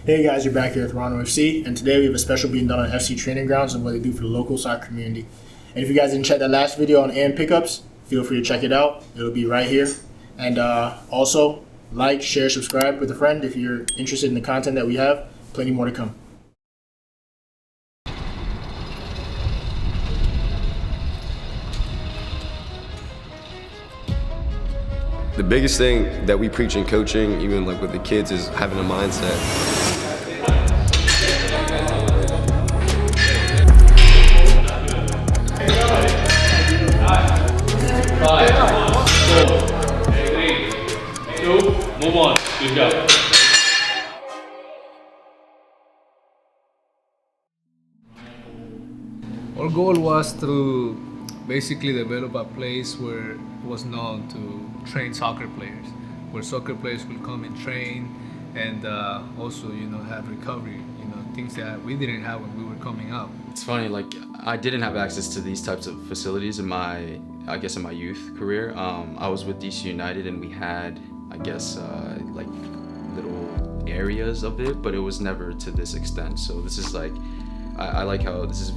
Hey guys, you're back here with RonRoweFC, and today we have a special being done on FC training grounds and what they do for the local soccer community. And if you guys didn't check that last video on AM pickups, feel free to check it out. It'll be right here. And also, like, share, subscribe with a friend if you're interested in the content that we have. Plenty more to come. The biggest thing that we preach in coaching, even like with the kids, is having a mindset. Five, 4, 3, 2, move on. Good job. Our goal was to basically develop a place where it was known to train soccer players, where soccer players will come and train and also, have recovery, things that we didn't have when we were coming up. It's funny, like I didn't have access to these types of facilities in my youth career. I was with DC United and we had, like little areas of it, but it was never to this extent. So this is like, I like how this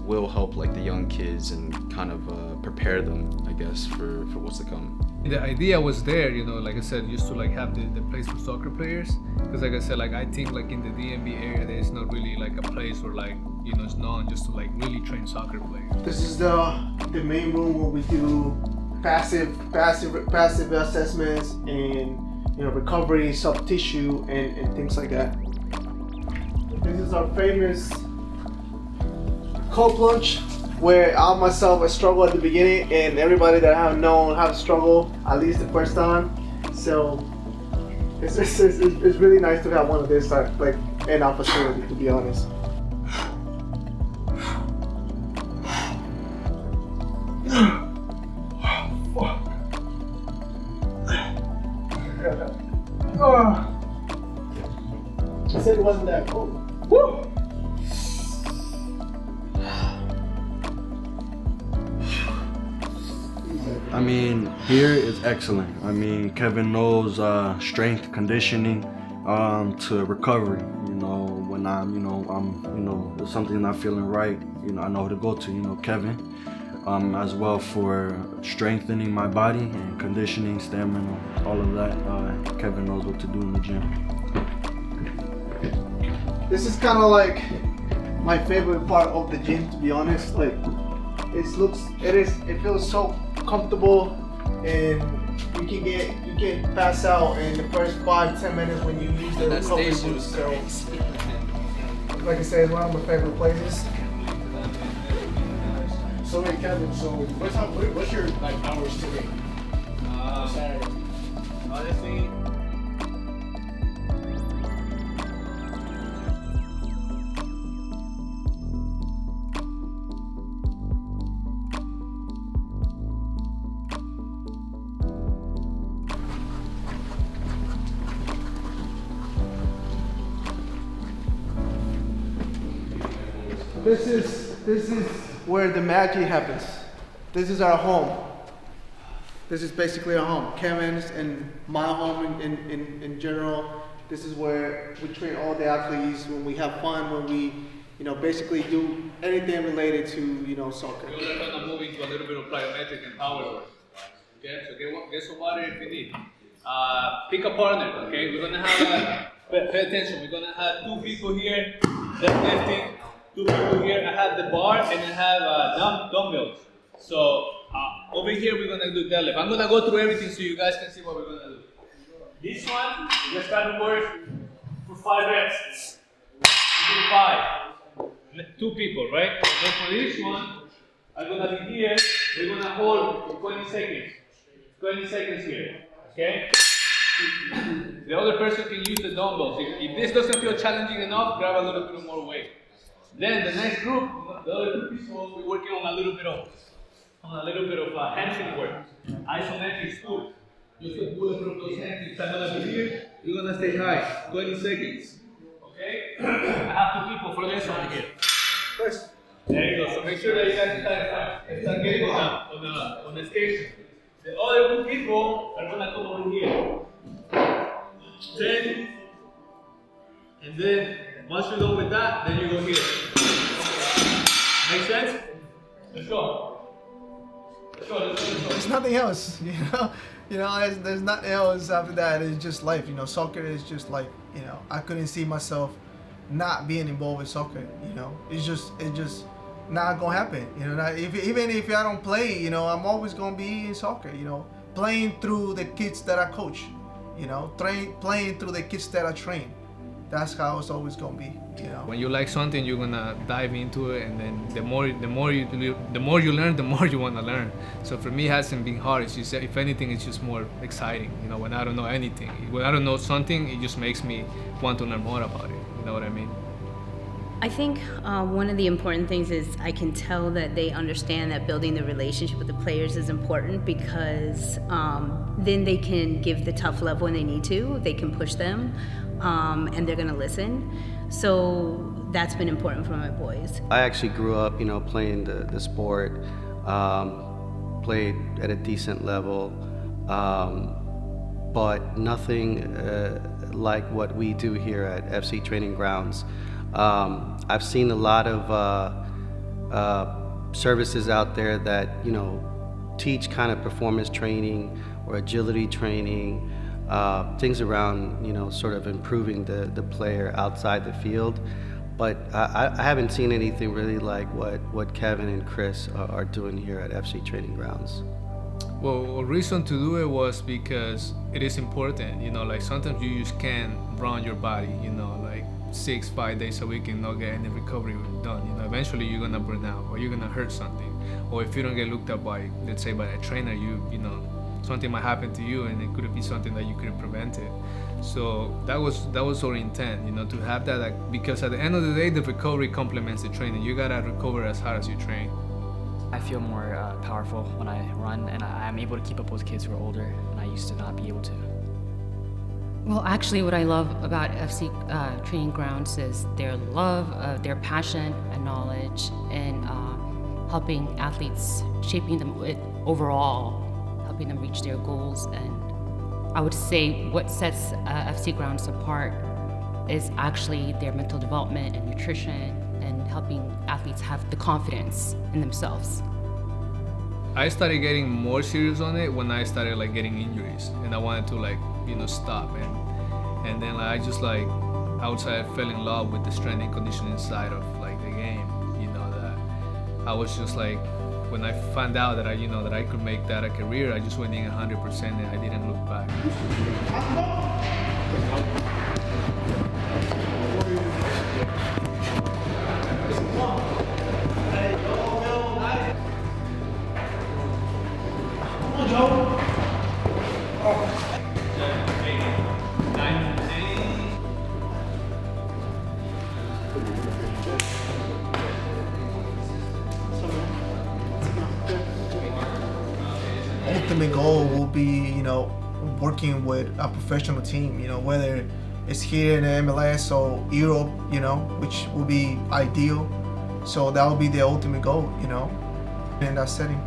will help like the young kids and kind of prepare them, I guess, for what's to come. The idea was there, like I said, used to like have the place for soccer players, because like I said, like I think like in the DMV area there's not really like a place where like it's known just to like really train soccer players. This is the main room where we do passive assessments and recovery, soft tissue and things like that. This is our famous cold plunge, where I myself struggle at the beginning, and everybody that I have known have struggled at least the first time. So it's really nice to have one of this like in our facility, to be honest. I said it wasn't that cold. Woo! I mean, here is excellent. I mean, Kevin knows strength conditioning to recovery. When there's something not feeling right, I know who to go to. Kevin. As well for strengthening my body and conditioning, stamina, all of that. Kevin knows what to do in the gym. This is kind of like my favorite part of the gym, to be honest. Like, it feels so comfortable, and you can pass out in the first 5-10 minutes when you use the recovery boost. So, like I said, it's one of my favorite places. So wait, Kevin, what's your hours today? Saturday. Honestly, This is where the magic happens. This is our home. This is basically our home. Kevin's and my home in general. This is where we train all the athletes, when we have fun, when we basically do anything related to soccer. We're gonna move into a little bit of plyometric and power work. Okay, so get some water if you need. Pick a partner. Okay, we're gonna have pay attention. We're gonna have 2 people here deadlifting. 2 people here. I have the bar and I have dumbbells. So over here we're gonna do deadlift. I'm gonna go through everything so you guys can see what we're gonna do. this one, just gotta work for 5 reps. Do 5. 2 people, right? Then for this one, I'm gonna be here. We're gonna hold for 20 seconds. 20 seconds here. Okay? The other person can use the dumbbells. If this doesn't feel challenging enough, grab a little bit more weight. Then the next group, the other 2 people, we're working on a little bit of hamstring work. Isometric stool. Just to pull up those hamstrings. I'm gonna be here. You're gonna stay high. 20 seconds. Okay? I have 2 people for this one here. First. There you go. So make sure that you guys start getting on the station. The other 2 people are gonna come over here. 10, And then once you're done with that, then you go here. Make sense? Let's go. Let's go. Let's go. Let's go. There's nothing else, there's nothing else after that. It's just life, soccer is just like, I couldn't see myself not being involved with soccer, it's just not gonna happen, even if I don't play, I'm always gonna be in soccer, playing through the kids that I coach, playing through the kids that I train. That's how it's always gonna be, When you like something, you're gonna dive into it, and then the more you learn, the more you wanna learn. So for me, it hasn't been hard. It's just, if anything, it's just more exciting. When I don't know anything, when I don't know something, it just makes me want to learn more about it. You know what I mean? I think one of the important things is I can tell that they understand that building the relationship with the players is important, because then they can give the tough love when they need to. They can push them, and they're gonna listen. So that's been important for my boys. I actually grew up, playing the sport, played at a decent level, but nothing like what we do here at FC Training Grounds. I've seen a lot of services out there that, teach kind of performance training or agility training, things around, sort of improving the player outside the field. But I haven't seen anything really like what Kevin and Chris are doing here at FC Training Grounds. Well, a reason to do it was because it is important, like sometimes you just can't run your body, like 6-5 days a week and not get any recovery done. Eventually you're gonna burn out, or you're gonna hurt something, or if you don't get looked at by, let's say, by a trainer, something might happen to you, and it could be something that you could have prevented. So that was our intent, to have that, because at the end of the day, the recovery complements the training. You gotta recover as hard as you train. I feel more powerful when I run, and I'm able to keep up with kids who are older, and I used to not be able to. Well, actually, what I love about FC Training Grounds is their love, their passion and knowledge, and helping athletes, shaping them overall, helping them reach their goals. And I would say what sets FC Grounds apart is actually their mental development and nutrition, and helping athletes have the confidence in themselves. I started getting more serious on it when I started getting injuries, and I wanted to stop, and then I just outside fell in love with the strength and conditioning side of the game. That I was just when I found out that I could make that a career, I just went in 100% and I didn't look back. Ultimate goal will be, working with a professional team, whether it's here in the MLS or Europe, which will be ideal. So that will be the ultimate goal, in that setting.